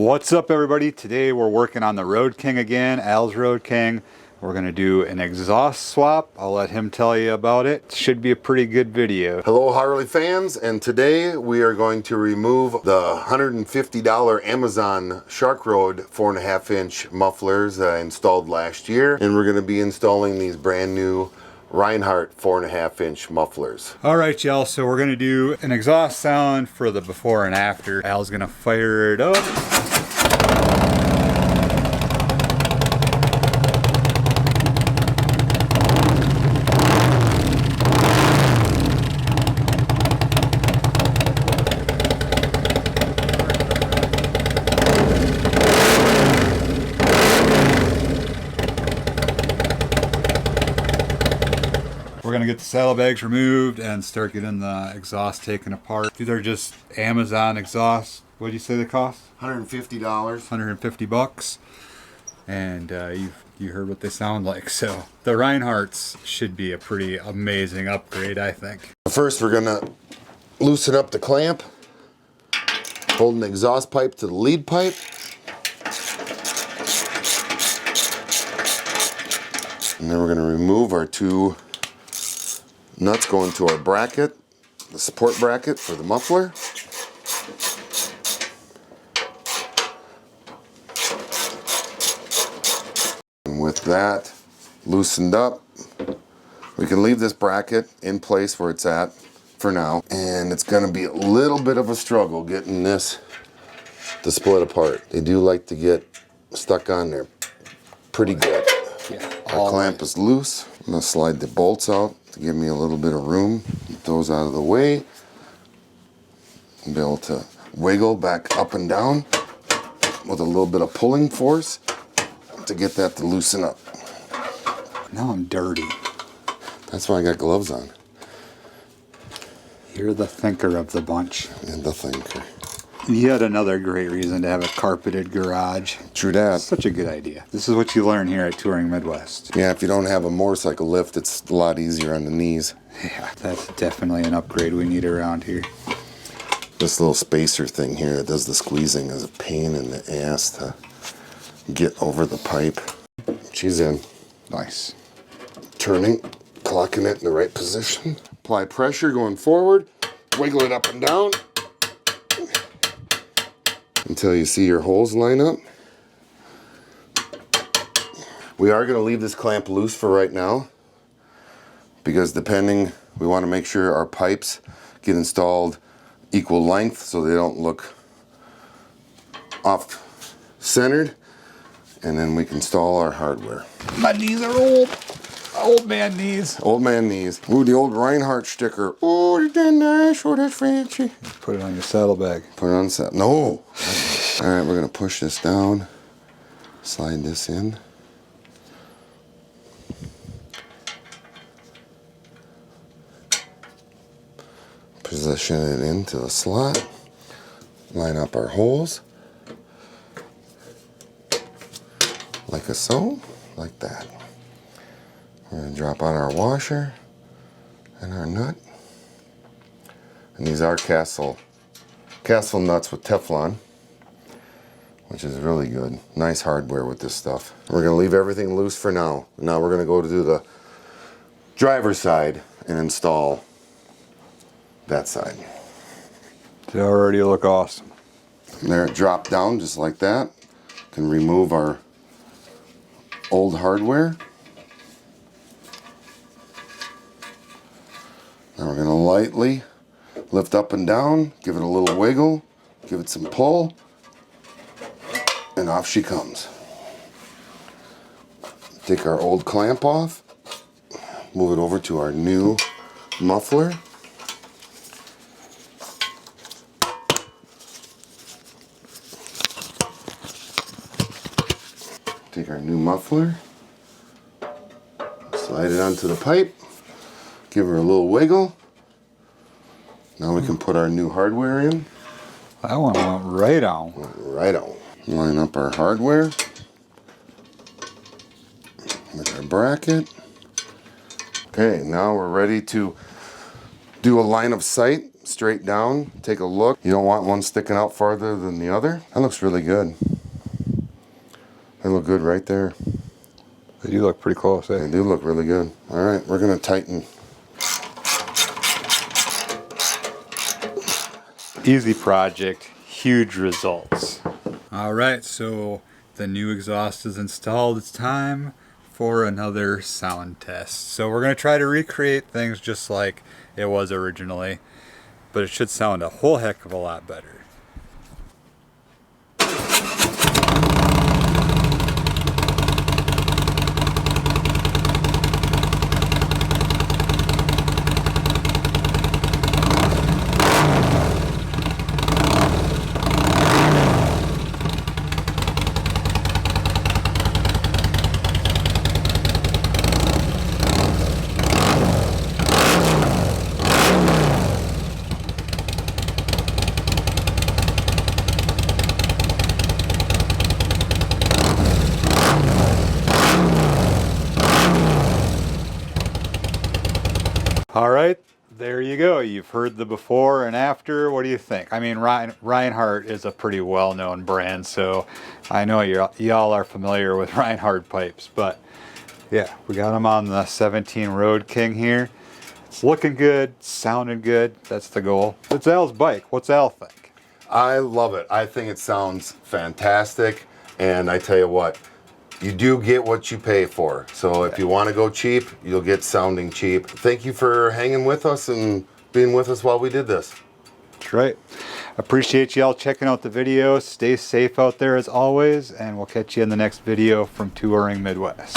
What's up, everybody? Today we're working on the Road King again, Al's Road King. We're gonna do an exhaust swap. I'll let him tell you about it. Should be a pretty good video. Hello Harley fans, and today we are going to remove the $150 Amazon Shark Road 4.5 inch mufflers that I installed last year, and we're gonna be installing these brand new Reinhardt 4.5 inch mufflers. All right, y'all, so we're gonna do an exhaust sound for the before and after. Al's gonna fire it up. We're gonna get the saddlebags removed and start getting the exhaust taken apart. These are just Amazon exhausts. What did you say they cost? $150. 150 bucks. And you heard what they sound like. So the Reinhardts should be a pretty amazing upgrade, I think. First, we're gonna loosen up the clamp, holding the exhaust pipe to the lead pipe. And then we're gonna remove our two nuts going to our bracket, the support bracket for the muffler. And with that loosened up, we can leave this bracket in place where it's at for now. And it's gonna be a little bit of a struggle getting this to split apart. They do like to get stuck on there pretty good. Yeah, our clamp is loose. I'm gonna slide the bolts out to give me a little bit of room. Get those out of the way. And be able to wiggle back up and down with a little bit of pulling force to get that to loosen up. Now I'm dirty. That's why I got gloves on. You're the thinker of the bunch. And the thinker. Yet another great reason to have a carpeted garage. True that. Such a good idea. This is what you learn here at Touring Midwest. Yeah, if you don't have a motorcycle lift, it's a lot easier on the knees. Yeah, that's definitely an upgrade we need around here. This little spacer thing here that does the squeezing is a pain in the ass to get over the pipe. She's in. Nice. Turning, clocking it in the right position. Apply pressure going forward. Wiggle it up and down until you see your holes line up. We are going to leave this clamp loose for right now because we want to make sure our pipes get installed equal length so they don't look off centered, and then we can install our hardware. My knees are old. Old man knees. Old man knees. Ooh, the old Reinhardt sticker. Oh, that's nice. Oh, that's fancy. Put it on your saddlebag. Put it on the saddle. No. All right, we're going to push this down. Slide this in. Position it into the slot. Line up our holes. Like so. Like that. We're going to drop out our washer and our nut. And these are Castle nuts with Teflon, which is really good. Nice hardware with this stuff. We're going to leave everything loose for now. Now we're going to go to do the driver's side and install that side. They already look awesome. And there it dropped down just like that. Can remove our old hardware. Now we're going to lightly lift up and down, give it a little wiggle, give it some pull, and off she comes. Take our old clamp off, move it over to our new muffler. Take our new muffler, slide it onto the pipe. Give her a little wiggle. Now we can put our new hardware in. That one went right on. Right on. Line up our hardware with our bracket. Okay, now we're ready to do a line of sight straight down. Take a look. You don't want one sticking out farther than the other. That looks really good. They look good right there. They do look pretty close, eh? They do look really good. All right, we're gonna tighten. Easy project, huge results. All right, so the new exhaust is installed. It's time for another sound test. So we're gonna try to recreate things just like it was originally, but it should sound a whole heck of a lot better. All right, there you go. You've heard the before and after. What do you think? I mean, Reinhardt is a pretty well-known brand, so I know y'all are familiar with Reinhardt pipes. But yeah, we got them on the 17 Road King here. It's looking good, sounding good. That's the goal. It's Al's bike. What's Al think? I love it. I think it sounds fantastic. And I tell you what, you do get what you pay for. So if you want to go cheap, you'll get sounding cheap. Thank you for hanging with us and being with us while we did this. That's right. Appreciate y'all checking out the video. Stay safe out there as always, and we'll catch you in the next video from Touring Midwest.